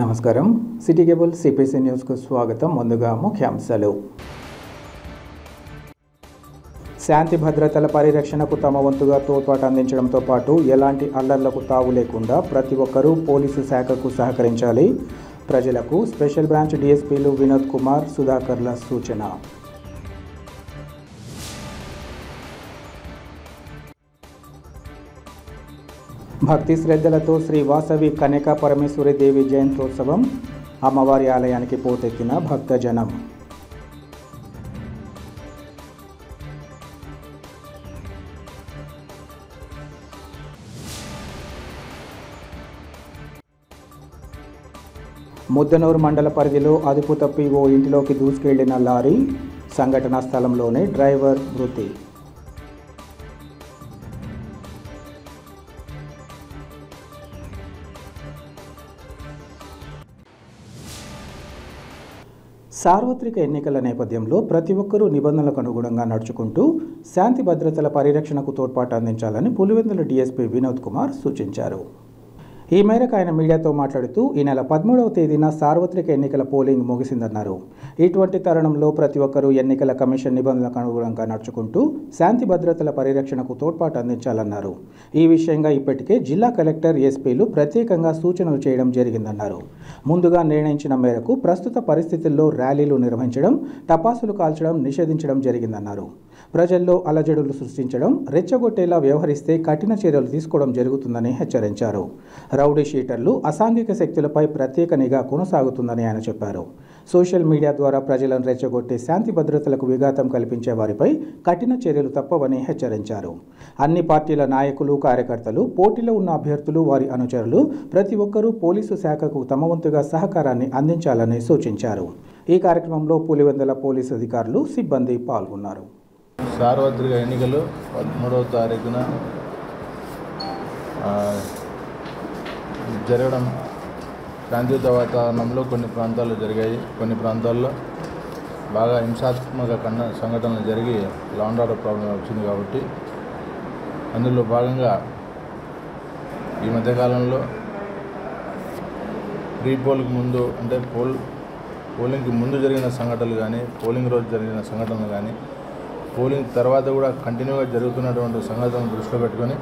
నమస్కారం city cable CPC న్యూస్కు స్వాగతం. ముందుగా ముఖ్యాంశాలు. శాంతి భద్రతల పరిరక్షణకు తమ వంతుగా తోడ్పాటు అందించడంతో పాటు ఎలాంటి అల్లర్లకు తావు లేకుండా ప్రతి ఒక్కరూ పోలీసు శాఖకు సహకరించాలి. ప్రజలకు స్పెషల్ బ్రాంచ్ డీఎస్పీలు వినోద్ కుమార్, సుధాకర్ల సూచన. భక్తి శ్రద్ధలతో శ్రీ వాసవి కన్యకా పరమేశ్వరి దేవి జయంతోత్సవం. అమ్మవారి ఆలయానికి పోటెత్తిన భక్తజనం. ముద్దనూరు మండల పరిధిలో అదుపు తప్పి ఓ ఇంటిలోకి దూసుకెళ్లిన లారీ. సంఘటనా స్థలంలోనే డ్రైవర్ మృతి. సార్వత్రిక ఎన్నికల నేపథ్యంలో ప్రతి ఒక్కరూ నిబంధనలకు అనుగుణంగా నడుచుకుంటూ శాంతి భద్రతల పరిరక్షణకు తోడ్పాటు అందించాలని పులివెందుల డీఎస్పీ వినోద్ కుమార్ సూచించారు. ఈ మేరకు ఆయన మీడియాతో మాట్లాడుతూ ఈ నెల 13వ తేదీన సార్వత్రిక ఎన్నికల పోలింగ్ ముగిసిందన్నారు. ఇటువంటి తరుణంలో ప్రతి ఒక్కరూ ఎన్నికల కమిషన్ నిబంధనలకు అనుగుణంగా నడుచుకుంటూ శాంతి భద్రతల పరిరక్షణకు తోడ్పాటు అందించాలన్నారు. ఈ విషయంగా ఇప్పటికే జిల్లా కలెక్టర్, ఎస్పీలు ప్రత్యేకంగా సూచనలు చేయడం జరిగిందన్నారు. ముందుగా నిర్ణయించిన మేరకు ప్రస్తుత పరిస్థితుల్లో ర్యాలీలు నిర్వహించడం, టపాసులు కాల్చడం నిషేధించడం జరిగిందన్నారు. ప్రజల్లో అలజడులు సృష్టించడం, రెచ్చగొట్టేలా వ్యవహరిస్తే కఠిన చర్యలు తీసుకోవడం జరుగుతుందని హెచ్చరించారు. రౌడీ షీటర్లు, అసాంఘిక శక్తులపై ప్రత్యేక నిఘా కొనసాగుతుందని ఆయన చెప్పారు. సోషల్ మీడియా ద్వారా ప్రజలను రెచ్చగొట్టి శాంతి భద్రతలకు విఘాతం కల్పించే వారిపై కఠిన చర్యలు తప్పవని హెచ్చరించారు. అన్ని పార్టీల నాయకులు, కార్యకర్తలు, పోటీలో ఉన్న అభ్యర్థులు, వారి అనుచరులు ప్రతి ఒక్కరూ పోలీసు శాఖకు తమ వంతుగా సహకారాన్ని అందించాలని సూచించారు. ఈ కార్యక్రమంలో పులివెందుల పోలీసు అధికారులు, సిబ్బంది పాల్గొన్నారు. సార్వత్రిక ఎన్నికలు 13వ తారీఖున జరగడం శాంతియుత వాతావరణంలో కొన్ని ప్రాంతాల్లో జరిగాయి. కొన్ని ప్రాంతాల్లో బాగా హింసాత్మక సంఘటనలు జరిగి లా అండ్ ఆర్డర్ ప్రాబ్లం వచ్చింది. కాబట్టి అందులో భాగంగా ఈ మధ్యకాలంలో పోల్కి ముందు అంటే పోలింగ్కి ముందు జరిగిన సంఘటనలు కానీ, పోలింగ్ రోజు జరిగిన సంఘటనలు కానీ, పోలింగ్ తర్వాత కూడా కంటిన్యూగా జరుగుతున్నటువంటి సంఘటనలను దృష్టిలో పెట్టుకొని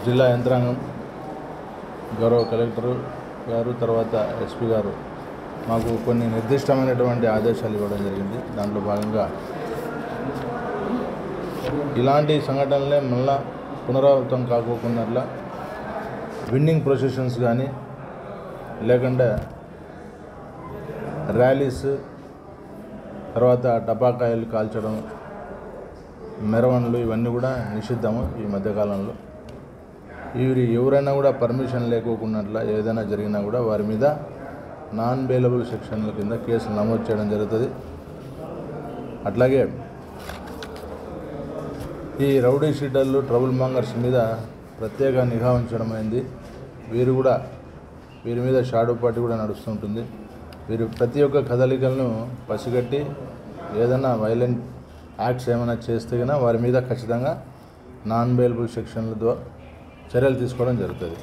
జిల్లా యంత్రాంగం, గౌరవ కలెక్టర్ గారు, తర్వాత ఎస్పీ గారు మాకు కొన్ని నిర్దిష్టమైనటువంటి ఆదేశాలు ఇవ్వడం జరిగింది. దాంట్లో భాగంగా ఇలాంటి సంఘటనలే మళ్ళా పునరావృతం కాకోకుండా విన్నింగ్ ప్రొసెషన్స్ కానీ, లేకుంటే ర్యాలీస్, తర్వాత టపాకాయలు కాల్చడం, మెరవన్లు ఇవన్నీ కూడా నిషిద్ధము. ఈ మధ్యకాలంలో ఎవరైనా కూడా పర్మిషన్ లేకోకుండా ఏదైనా జరిగినా కూడా వారి మీద నాన్ బెయిలబుల్ సెక్షన్ల కింద కేసులు నమోదు చేయడం జరుగుతుంది. అట్లాగే ఈ రౌడీ షీటర్లు, ట్రబుల్ మాంగర్స్ మీద ప్రత్యేక నిఘా ఉంచడం అయింది. వీరి మీద షాడో పార్టీ కూడా నడుస్తుంటుంది. వీరు ప్రతి ఒక్క కదలికలను పసిగట్టి ఏదైనా వైలెంట్ యాక్ట్స్ ఏమైనా చేస్తే కన్నా వారి మీద ఖచ్చితంగా నాన్ బెయిలబుల్ సెక్షన్ల ద్వారా చర్యలు తీసుకోవడం జరుగుతుంది.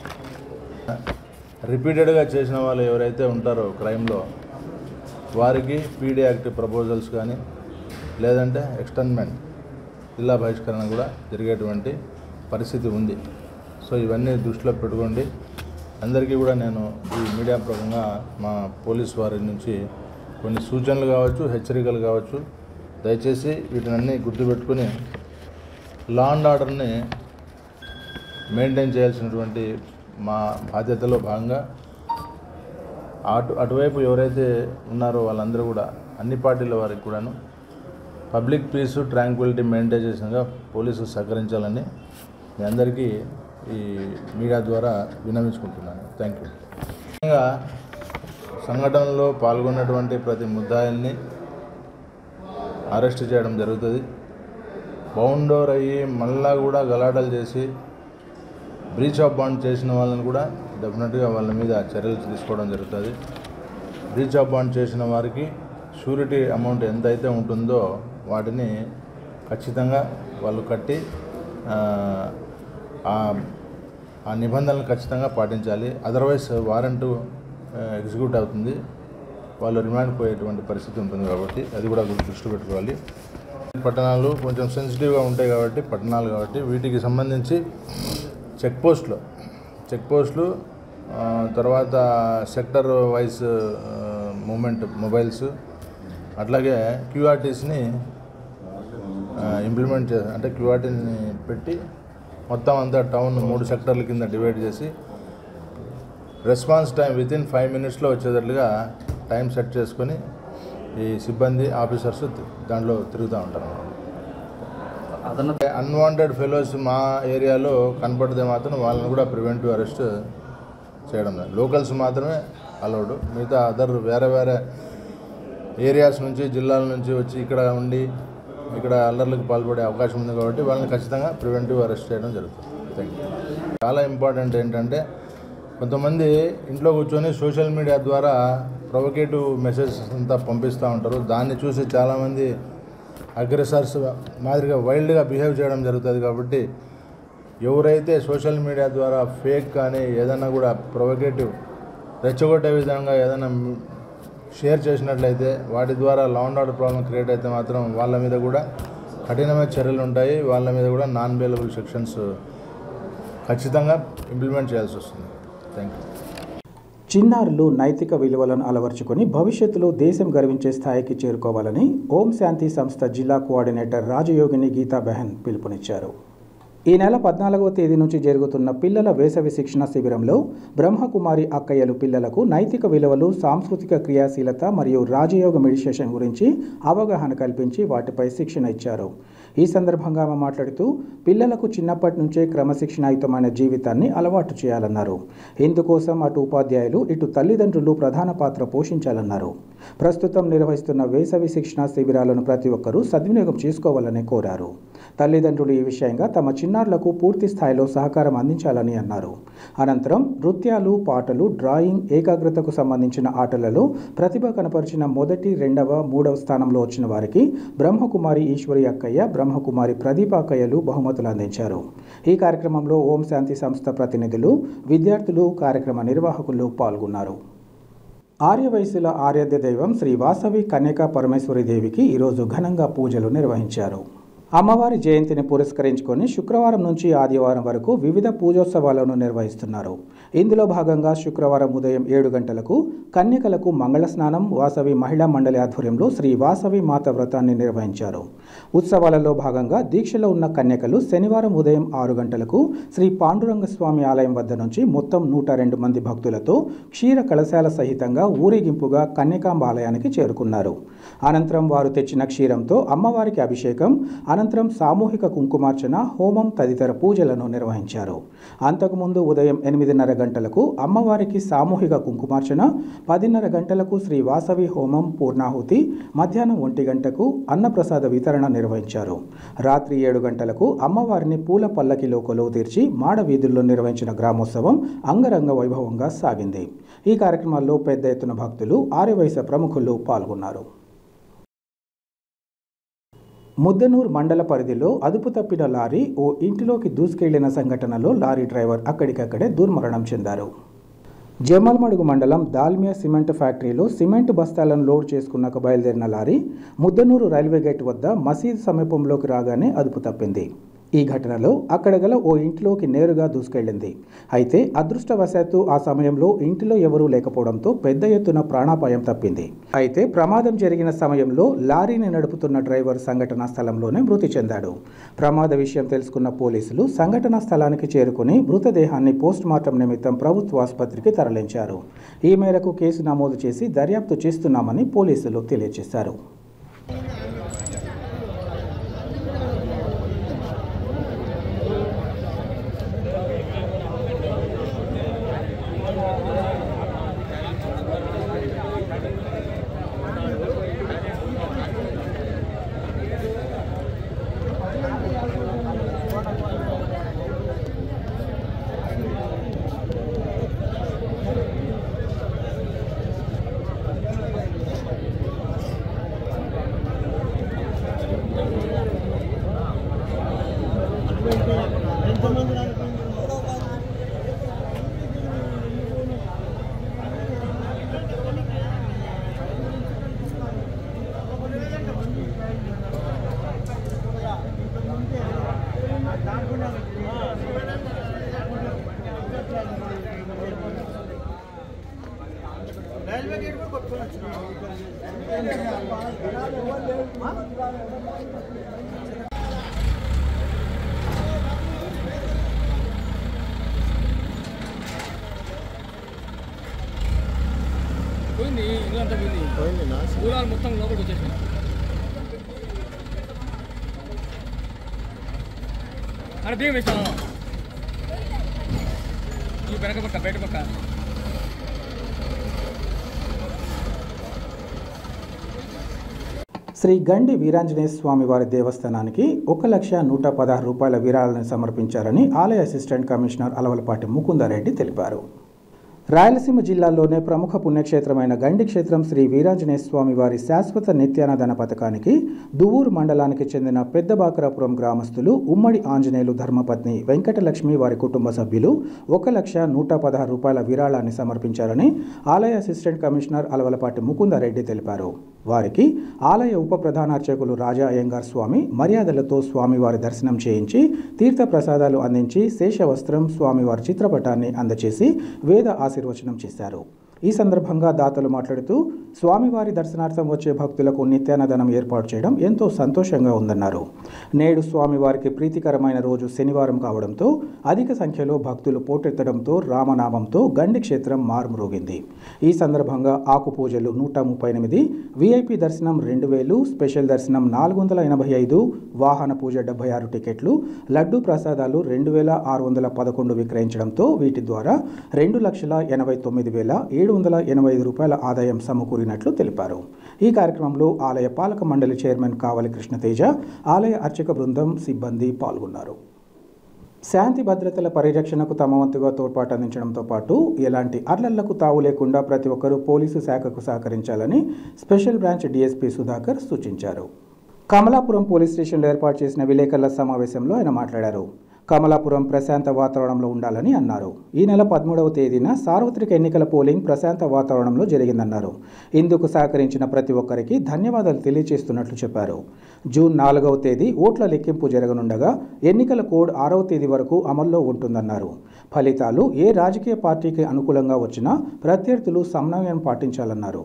రిపీటెడ్గా చేసిన వాళ్ళు ఎవరైతే ఉంటారో క్రైమ్లో వారికి పీడీ యాక్ట్ ప్రపోజల్స్ కానీ, లేదంటే ఎక్స్టర్న్మెంట్, జిల్లా బహిష్కరణ కూడా జరిగేటువంటి పరిస్థితి ఉంది. సో ఇవన్నీ దృష్టిలో పెట్టుకోండి. అందరికీ కూడా నేను ఈ మీడియా ప్రకంగా మా పోలీస్ వారి నుంచి కొన్ని సూచనలు కావచ్చు, హెచ్చరికలు కావచ్చు, దయచేసి వీటినన్నీ గుర్తుపెట్టుకుని లా అండ్ ఆర్డర్ని మెయింటైన్ చేయాల్సినటువంటి మా బాధ్యతలో భాగంగా అటువైపు ఎవరైతే ఉన్నారో వాళ్ళందరూ కూడా అన్ని పార్టీల వారికి కూడాను పబ్లిక్ పీస్, ట్రాంక్విలిటీ మెయింటైన్ చేసినగా పోలీసులు సహకరించాలని మీ అందరికీ ఈ మీడియా ద్వారా విన్నవించుకుంటున్నాను. Thank you. ముఖ్యంగా సంఘటనలో పాల్గొన్నటువంటి ప్రతి ముద్దాయిల్ని అరెస్ట్ చేయడం జరుగుతుంది. బౌండోర్ అయ్యి మళ్ళా కూడా గలాటలు చేసి బ్రీచ్ ఆఫ్ బాండ్ చేసిన వాళ్ళని కూడా డెఫినెట్గా వాళ్ళ మీద చర్యలు తీసుకోవడం జరుగుతుంది. బ్రీచ్ ఆఫ్ బాండ్ చేసిన వారికి షూరిటీ అమౌంట్ ఎంతైతే ఉంటుందో వాటిని ఖచ్చితంగా వాళ్ళు కట్టి ఆ నిబంధనలు ఖచ్చితంగా పాటించాలి. అదర్వైజ్ వారెంట్ ఎగ్జిక్యూట్ అవుతుంది, వాళ్ళు రిమాండ్ పోయేటువంటి పరిస్థితి ఉంటుంది. కాబట్టి అది కూడా దృష్టి పెట్టుకోవాలి. పట్టణాలు కొంచెం సెన్సిటివ్గా ఉంటాయి కాబట్టి, పట్టణాలు కాబట్టి వీటికి సంబంధించి చెక్ పోస్టులు తర్వాత సెక్టర్ వైజ్ మూమెంట్ మొబైల్స్, అట్లాగే క్యూఆర్టీస్ని ఇంప్లిమెంట్ అంటే క్యూఆర్టీని పెట్టి మొత్తం అంతా టౌన్ 3 సెక్టర్ల కింద డివైడ్ చేసి రెస్పాన్స్ టైం వితిన్ 5 minutesలో వచ్చేటట్లుగా టైం సెట్ చేసుకొని ఈ సిబ్బంది ఆఫీసర్స్ దాంట్లో తిరుగుతూ ఉంటారు. అన్వాంటెడ్ ఫెలోస్ మా ఏరియాలో కనపడితే మాత్రం వాళ్ళని కూడా ప్రివెంటివ్ అరెస్ట్ చేయడం. లోకల్స్ మాత్రమే అలౌడ్, మిగతా అదర్ వేరే ఏరియాస్ నుంచి జిల్లాల నుంచి వచ్చి ఇక్కడ ఉండి ఇక్కడ అల్లర్లకు పాల్పడే అవకాశం ఉంది కాబట్టి వాళ్ళని ఖచ్చితంగా ప్రివెంటివ్ అరెస్ట్ చేయడం జరుగుతుంది. Thank you. చాలా ఇంపార్టెంట్ ఏంటంటే కొంతమంది ఇంట్లో కూర్చొని సోషల్ మీడియా ద్వారా ప్రొవకేటివ్ మెసేజెస్ అంతా పంపిస్తూ ఉంటారు. దాన్ని చూసి చాలామంది అగ్రెసర్స్ మాదిరిగా వైల్డ్గా బిహేవ్ చేయడం జరుగుతుంది. కాబట్టి ఎవరైతే సోషల్ మీడియా ద్వారా ఫేక్ కానీ ఏదైనా కూడా ప్రొవకేటివ్ రెచ్చగొట్టే విధంగా ఏదైనా షేర్ చేసినట్లయితే వాటి ద్వారా law and order problem create అయితే మాత్రం వాళ్ళ మీద కూడా కఠినమైన చర్యలు ఉంటాయి. వాళ్ళ మీద కూడా నాన్ బెయిలబుల్ సెక్షన్స్ ఖచ్చితంగా ఇంప్లిమెంట్ చేయాల్సి వస్తుంది. Thank you. చిన్నారులు నైతిక విలువలను అలవర్చుకొని భవిష్యత్తులో దేశం గర్వించే స్థాయికి చేరుకోవాలని ఓం శాంతి సంస్థ జిల్లా కోఆర్డినేటర్ రాజయోగిని గీతా బెహన్ పిలుపునిచ్చారు. ఈ నెల 14వ తేదీ నుంచి జరుగుతున్న పిల్లల వేసవి శిక్షణ శిబిరంలో బ్రహ్మకుమారి అక్కయ్యలు పిల్లలకు నైతిక విలువలు, సాంస్కృతిక క్రియాశీలత మరియు రాజయోగ మెడిటేషన్ గురించి అవగాహన కల్పించి వాటిపై శిక్షణ ఇచ్చారు. ఈ సందర్భంగా ఆమె మాట్లాడుతూ పిల్లలకు చిన్నప్పటి నుంచే క్రమశిక్షణాయుతమైన జీవితాన్ని అలవాటు చేయాలన్నారు. ఇందుకోసం అటు ఉపాధ్యాయులు ఇటు తల్లిదండ్రులు ప్రధాన పాత్ర పోషించాలన్నారు. ప్రస్తుతం నిర్వహిస్తున్న వేసవి శిక్షణ శిబిరాలను ప్రతి ఒక్కరూ సద్వినియోగం చేసుకోవాలని కోరారు. తల్లిదండ్రులు ఈ విషయంగా తమ చిన్నారులకు పూర్తి స్థాయిలో సహకారం అందించాలని అన్నారు. అనంతరం నృత్యాలు, పాటలు, డ్రాయింగ్, ఏకాగ్రతకు సంబంధించిన ఆటలలో ప్రతిభ కనపరిచిన మొదటి, 2వ, 3వ స్థానంలో వచ్చిన వారికి బ్రహ్మకుమారి ఈశ్వరి అక్కయ్య, బ్రహ్మకుమారి ప్రదీప అక్కయ్యలు బహుమతులు అందించారు. ఈ కార్యక్రమంలో ఓం శాంతి సంస్థ ప్రతినిధులు, విద్యార్థులు, కార్యక్రమ నిర్వాహకులు పాల్గొన్నారు. ఆర్యవైశ్యుల ఆరాధ్య దైవం శ్రీ వాసవి కన్యకా పరమేశ్వరి దేవికి ఈరోజు ఘనంగా పూజలు నిర్వహించారు. అమ్మవారి జయంతిని పురస్కరించుకొని శుక్రవారం నుంచి ఆదివారం వరకు వివిధ పూజోత్సవాలను నిర్వహిస్తున్నారు. ఇందులో భాగంగా శుక్రవారం ఉదయం 7 గంటలకు కన్యకలకు మంగళ స్నానం వాసవి మహిళా మండలి ఆధ్వర్యంలో శ్రీ వాసవి మాత వ్రతాన్ని నిర్వహించారు. ఉత్సవాలలో భాగంగా దీక్షలో ఉన్న కన్యకలు శనివారం ఉదయం 6 గంటలకు శ్రీ పాండురంగ స్వామి ఆలయం వద్ద నుంచి మొత్తం 102 మంది భక్తులతో క్షీర కలశాల సహితంగా ఊరేగింపుగా కన్యకాంబ ఆలయానికి చేరుకున్నారు. అనంతరం వారు తెచ్చిన క్షీరంతో అమ్మవారికి అభిషేకం, అనంతరం సామూహిక కుంకుమార్చన, హోమం తదితర పూజలను నిర్వహించారు. అంతకుముందు ఉదయం 8:30 గంటలకు అమ్మవారికి సామూహిక కుంకుమార్చన, 10:30 గంటలకు శ్రీ వాసవి హోమం పూర్ణాహుతి, మధ్యాహ్నం 1 గంటకు అన్నప్రసాద వితరణ నిర్వహించారు. రాత్రి 7 గంటలకు అమ్మవారిని పూల పల్లకిలో కొలువు తీర్చి మాడ వీధుల్లో నిర్వహించిన గ్రామోత్సవం అంగరంగ వైభవంగా సాగింది. ఈ కార్యక్రమాల్లో పెద్ద ఎత్తున భక్తులు, ఆర్యవైశ్య ప్రముఖులు పాల్గొన్నారు. ముద్దనూరు మండల పరిధిలో అదుపు తప్పిన లారీ ఓ ఇంటిలోకి దూసుకెళ్లిన సంఘటనలో లారీ డ్రైవర్ అక్కడికక్కడే దుర్మరణం చెందారు. జమల్మడుగు మండలం దాల్మియా సిమెంట్ ఫ్యాక్టరీలో సిమెంట్ బస్తాలను లోడ్ చేసుకున్నాక బయలుదేరిన లారీ ముద్దనూరు రైల్వే గేట్ వద్ద మసీదు సమీపంలోకి రాగానే అదుపు తప్పింది. ఈ ఘటనలో అక్కడ గల ఓ ఇంట్లోకి నేరుగా దూసుకెళ్లింది. అయితే అదృష్టవశాత్తు ఆ సమయంలో ఇంటిలో ఎవరూ లేకపోవడంతో పెద్ద ఎత్తున ప్రాణాపాయం తప్పింది. అయితే ప్రమాదం జరిగిన సమయంలో లారీని నడుపుతున్న డ్రైవర్ సంఘటనా స్థలంలోనే మృతి చెందాడు. ప్రమాద విషయం తెలుసుకున్న పోలీసులు సంఘటనా స్థలానికి చేరుకుని మృతదేహాన్ని పోస్టుమార్టం నిమిత్తం ప్రభుత్వ ఆసుపత్రికి తరలించారు. ఈ మేరకు కేసు నమోదు చేసి దర్యాప్తు చేస్తున్నామని పోలీసులు తెలియజేశారు. పోయింది ఇల్లంతా పోయింది ఊరాలు మొత్తం లోపలికి వచ్చేసింది అక్కడ బియ్యం వేస్తాను ఈ వెనక పక్క బయట పక్క శ్రీ గండి వీరాంజనేయ స్వామి వారి దేవస్థానానికి 1,116,000 రూపాయల విరాళాలను సమర్పించారని ఆలయ అసిస్టెంట్ కమిషనర్ అలవలపాటి ముకుందారెడ్డి తెలిపారు. రాయలసీమ జిల్లాలోనే ప్రముఖ పుణ్యక్షేత్రమైన గండి క్షేత్రం శ్రీ వీరాంజనేయ స్వామి వారి శాశ్వత నిత్యాన్నదాన పథకానికి దువ్వూరు మండలానికి చెందిన పెద్దబాకరాపురం గ్రామస్తులు ఉమ్మడి ఆంజనేయులు ధర్మపత్ని వెంకటలక్ష్మి వారి కుటుంబ సభ్యులు 1,116,000 రూపాయల విరాళాన్ని సమర్పించారని ఆలయ అసిస్టెంట్ కమిషనర్ అలవలపాటి ముకుందారెడ్డి తెలిపారు. వారికి ఆలయ ఉప ప్రధాన అర్చకులు రాజా అయ్యంగార్ స్వామి మర్యాదలతో స్వామివారి దర్శనం చేయించి తీర్థ ప్రసాదాలు అందించి శేషవస్త్రం స్వామివారి చిత్రపటాన్ని అందచేసి వేద ఆశీర్వచనం చేశారు. ఈ సందర్భంగా దాతలు మాట్లాడుతూ స్వామివారి దర్శనార్థం వచ్చే భక్తులకు నిత్యాన్నదానం ఏర్పాటు చేయడం ఎంతో సంతోషంగా ఉందన్నారు. నేడు స్వామివారికి ప్రీతికరమైన రోజు శనివారం కావడంతో అధిక సంఖ్యలో భక్తులు పోటెత్తడంతో రామనామంతో గండి క్షేత్రం మారుమ్రోగింది. ఈ సందర్భంగా ఆకు పూజలు 138, విఐపి దర్శనం 2,000, స్పెషల్ దర్శనం 485, వాహన పూజ 76 టికెట్లు, లడ్డూ ప్రసాదాలు 2,611 విక్రయించడంతో వీటి ద్వారా 2,89,785 రూపాయల ఆదాయం సమకూరినట్లు తెలిపారు. ఈ కార్యక్రమంలో ఆలయ పాలక మండలి చైర్మన్ కావలి కృష్ణతేజ, ఆలయ అర్చక బృందం, సిబ్బంది పాల్గొన్నారు. శాంతి భద్రతల పరిరక్షణకు తమ వంతుగా తోడ్పాటు అందించడంతో పాటు ఎలాంటి అర్లళ్లకు తావు లేకుండా ప్రతి ఒక్కరూ పోలీసు శాఖకు సహకరించాలని స్పెషల్ బ్రాంచ్ డీఎస్పీ సుధాకర్ సూచించారు. కమలాపురం పోలీస్ స్టేషన్లో ఏర్పాటు చేసిన విలేకరుల సమావేశంలో ఆయన మాట్లాడారు. కమలాపురం ప్రశాంత వాతావరణంలో ఉండాలని అన్నారు. ఈ నెల 13వ తేదీన సార్వత్రిక ఎన్నికల పోలింగ్ ప్రశాంత వాతావరణంలో జరిగిందన్నారు. ఇందుకు సహకరించిన ప్రతి ఒక్కరికి ధన్యవాదాలు తెలియజేస్తున్నట్లు చెప్పారు. జూన్ 4వ తేదీ ఓట్ల లెక్కింపు జరగనుండగా ఎన్నికల కోడ్ 6వ తేదీ వరకు అమల్లో ఉంటుందన్నారు. ఫలితాలు ఏ రాజకీయ పార్టీకి అనుకూలంగా వచ్చినా ప్రత్యర్థులు సమన్వయం పాటించాలన్నారు.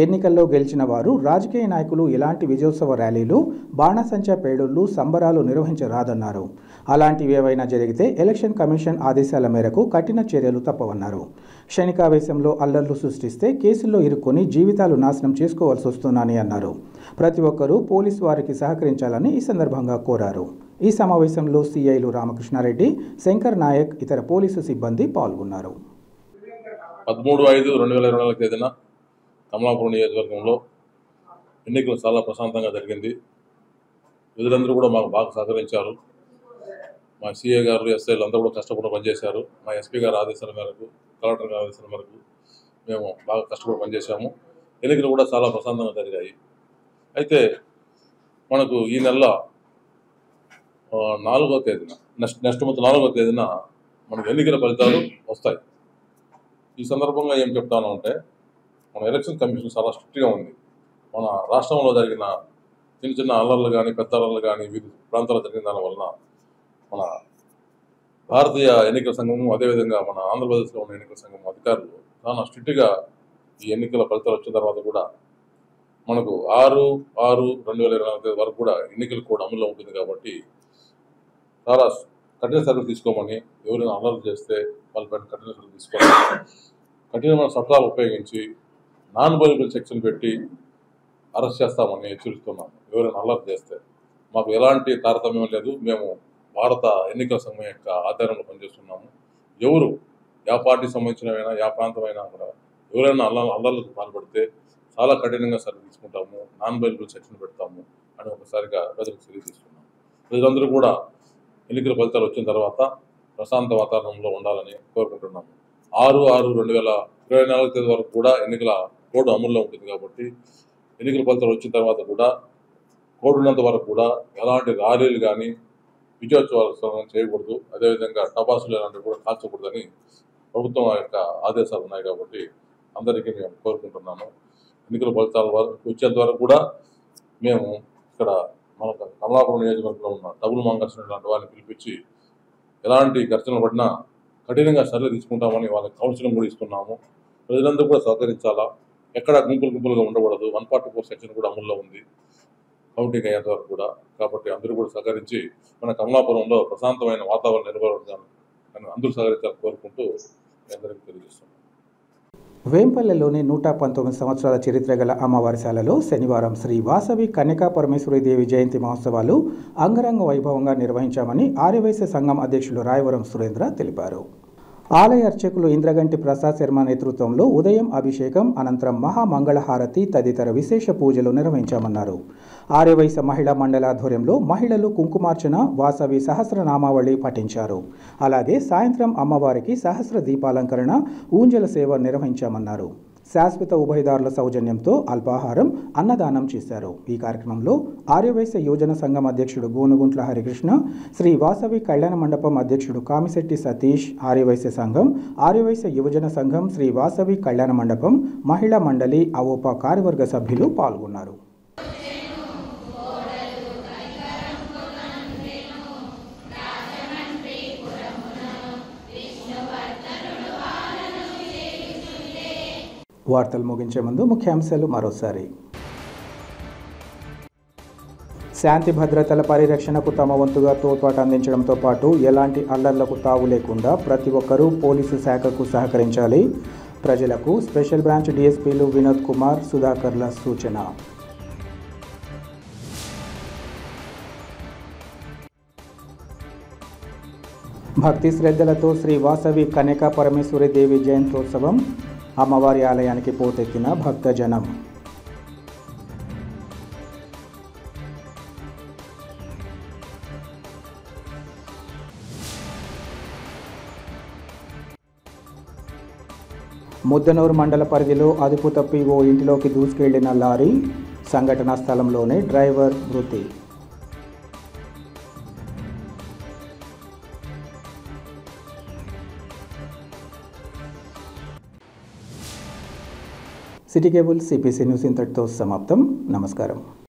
ఎన్నికల్లో గెలిచిన వారు రాజకీయ నాయకులు ఎలాంటి విజయోత్సవ ర్యాలీలు, బాణసంచా పేలుళ్లు, సంబరాలు నిర్వహించరాదన్నారు. అలాంటివి ఏవైనా జరిగితే ఎలక్షన్ కమిషన్ ఆదేశాల మేరకు కఠిన చర్యలు తప్పవన్నారు. క్షణికావేశంలో అల్లర్లు సృష్టిస్తే కేసుల్లో ఇరుక్కొని జీవితాలు నాశనం చేసుకోవాల్సి వస్తుందని అన్నారు. ప్రతి ఒక్కరూ పోలీసు వారికి సహకరించాలని ఈ సందర్భంగా కోరారు. ఈ సమావేశంలో సిఐలు రామకృష్ణారెడ్డి, శంకర్ నాయక్, ఇతర పోలీసు సిబ్బంది పాల్గొన్నారు. 13/5/2024 తేదీన కమలాపురం నియోజకవర్గంలో ఎన్నికలు చాలా ప్రశాంతంగా జరిగింది. ప్రజలందరూ కూడా మాకు బాగా సహకరించారు. మా సిఏ గారు, ఎస్ఐలు అందరూ కూడా కష్టపడి పనిచేశారు. మా ఎస్పీ గారి ఆదేశాల మేరకు, కలెక్టర్ గారి ఆదేశాల మేరకు మేము బాగా కష్టపడి పనిచేశాము. ఎన్నికలు కూడా చాలా ప్రశాంతంగా జరిగాయి. అయితే మనకు ఈ నెల 4వ తేదీన నెక్స్ట్ మంత్ 4వ తేదీన మనకు ఎన్నికల ఫలితాలు వస్తాయి. ఈ సందర్భంగా ఏం చెప్తాను అంటే, మన ఎలక్షన్ కమిషన్ చాలా స్ట్రిక్ట్గా ఉంది. మన రాష్ట్రంలో జరిగిన చిన్న చిన్న అల్లర్లు కానీ, పెద్ద అల్లర్లు కానీ, వివిధ ప్రాంతాల్లో జరిగిన దానివలన మన భారతీయ ఎన్నికల సంఘము, అదేవిధంగా మన ఆంధ్రప్రదేశ్లో ఉన్న ఎన్నికల సంఘం అధికారులు చాలా స్ట్రిక్ట్గా ఈ ఎన్నికల ఫలితాలు వచ్చిన తర్వాత కూడా మనకు 6/6/2024 వరకు కూడా ఎన్నికలు కూడా అమల్లో ఉంటుంది. కాబట్టి చాలా కఠిన చర్యలు తీసుకోమని, ఎవరైనా అల్లర్లు చేస్తే వాళ్ళపైన కఠిన చర్యలు తీసుకోవాలి. కఠినమైన చట్టాలు ఉపయోగించి నాన్ బెయిలబుల్ సెక్షన్ పెట్టి అరెస్ట్ చేస్తామని హెచ్చరిస్తున్నాము. ఎవరైనా అల్లర్లు చేస్తే మాకు ఎలాంటి తారతమ్యం లేదు. మేము భారత ఎన్నికల సంఘం యొక్క ఆధారంలో పనిచేస్తున్నాము. ఎవరు యా పార్టీ సంబంధించినవైనా, యా ప్రాంతమైనా కూడా ఎవరైనా అల్లర్లకు పాల్పడితే చాలా కఠినంగా చర్య తీసుకుంటాము, నాన్ బెయిలబుల్ సెక్షన్ పెడతాము అని ఒకసారిగా ప్రజలకు తెలియజేస్తున్నాము. ప్రజలందరూ కూడా ఎన్నికల ఫలితాలు వచ్చిన తర్వాత ప్రశాంత వాతావరణంలో ఉండాలని కోరుకుంటున్నాము. 6/6/2024 తేదీ వరకు కూడా ఎన్నికల కోడ్ అమల్లో ఉంటుంది. కాబట్టి ఎన్నికల ఫలితాలు వచ్చిన తర్వాత కూడా కోడ్ ఉన్నంత వరకు కూడా ఎలాంటి ర్యాలీలు కానీ, విజయోత్సవాలు చేయకూడదు. అదేవిధంగా టపాసులు ఇలాంటివి కూడా కాల్చకూడదని ప్రభుత్వం యొక్క ఆదేశాలు ఉన్నాయి. కాబట్టి అందరికీ మేము కోరుకుంటున్నాము. ఎన్నికల ఫలితాల వచ్చేంత వరకు కూడా మేము ఇక్కడ మన కమలాపురం నియోజకవర్గంలో ఉన్న డబుల్ మంగళ లాంటి వాళ్ళని పిలిపించి ఎలాంటి ఘర్షణలు పడినా కఠినంగా చర్యలు తీసుకుంటామని వాళ్ళకి కౌన్సిలింగ్ కూడా ఇస్తున్నాము. ప్రజలందరూ కూడా సహకరించాలా. ఎక్కడ గుంపులుగా ఉండకూడదు. 144 సెక్షన్ కూడా అమల్లో ఉంది కౌంటింగ్ అయ్యేంత వరకు కూడా. కాబట్టి అందరూ కూడా సహకరించి మన కమలాపురంలో ప్రశాంతమైన వాతావరణం నిర్వహించాలని అందరూ సహకరించాలని కోరుకుంటూ అందరికీ తెలియజేస్తున్నాం. వేంపల్లెలోని 119 సంవత్సరాల చరిత్ర గల అమ్మవారిశాలలో శనివారం శ్రీ వాసవి కన్యకా పరమేశ్వరి దేవి జయంతి మహోత్సవాలు అంగరంగ వైభవంగా నిర్వహించామని ఆర్యవైశ్య సంఘం అధ్యక్షులు రాయవరం సురేంద్ర తెలిపారు. ఆలయ అర్చకులు ఇంద్రగంటి ప్రసాద్ శర్మ నేతృత్వంలో ఉదయం అభిషేకం, అనంతరం మహామంగళహారతి తదితర విశేష పూజలు నిర్వహించామన్నారు. ఆర్యవైశ్య మహిళా మండల ఆధ్వర్యంలో మహిళలు కుంకుమార్చన, వాసవి సహస్రనామావళి పఠించారు. అలాగే సాయంత్రం అమ్మవారికి సహస్ర దీపాలంకరణ, ఊంజల సేవ నిర్వహించామన్నారు. శాశ్వత ఉభయదారుల సౌజన్యంతో అల్పాహారం, అన్నదానం చేశారు. ఈ కార్యక్రమంలో ఆర్యవైశ్య యువజన సంఘం అధ్యక్షుడు గోనుగుంట్ల హరికృష్ణ, శ్రీ వాసవి కళ్యాణ మండపం అధ్యక్షుడు కామిశెట్టి సతీష్, ఆర్యవైశ్య సంఘం, ఆర్యవైశ్య యువజన సంఘం, శ్రీ వాసవి కళ్యాణ మండపం, మహిళా మండలి, అవోపా కార్యవర్గ సభ్యులు పాల్గొన్నారు. వార్తలు ముగించే ముందు ముఖ్యాంశాలు మరోసారి. శాంతి భద్రతల పరిరక్షణకు తమ వంతుగా తోడ్పాటు అందించడంతో పాటు ఎలాంటి అల్లర్లకు తావు లేకుండా ప్రతి ఒక్కరూ పోలీసు శాఖకు సహకరించాలి. ప్రజలకు స్పెషల్ బ్రాంచ్ డీఎస్పీలు వినోద్ కుమార్, సుధాకర్ల సూచన. భక్తి శ్రద్ధలతో శ్రీ వాసవి కన్యకా పరమేశ్వరి దేవి జయంతోత్సవం. అమ్మవారి ఆలయానికి పోటెత్తిన భక్తజనం. ముద్దనూరు మండల పరిధిలో అదుపు తప్పి ఓ ఇంటిలోకి దూసుకెళ్లిన లారీ. సంఘటనా స్థలంలోనే డ్రైవర్ మృతి. సిటీ కేబుల్ సిపిసి న్యూస్ ఇంతటితో సమాప్తం. నమస్కారం.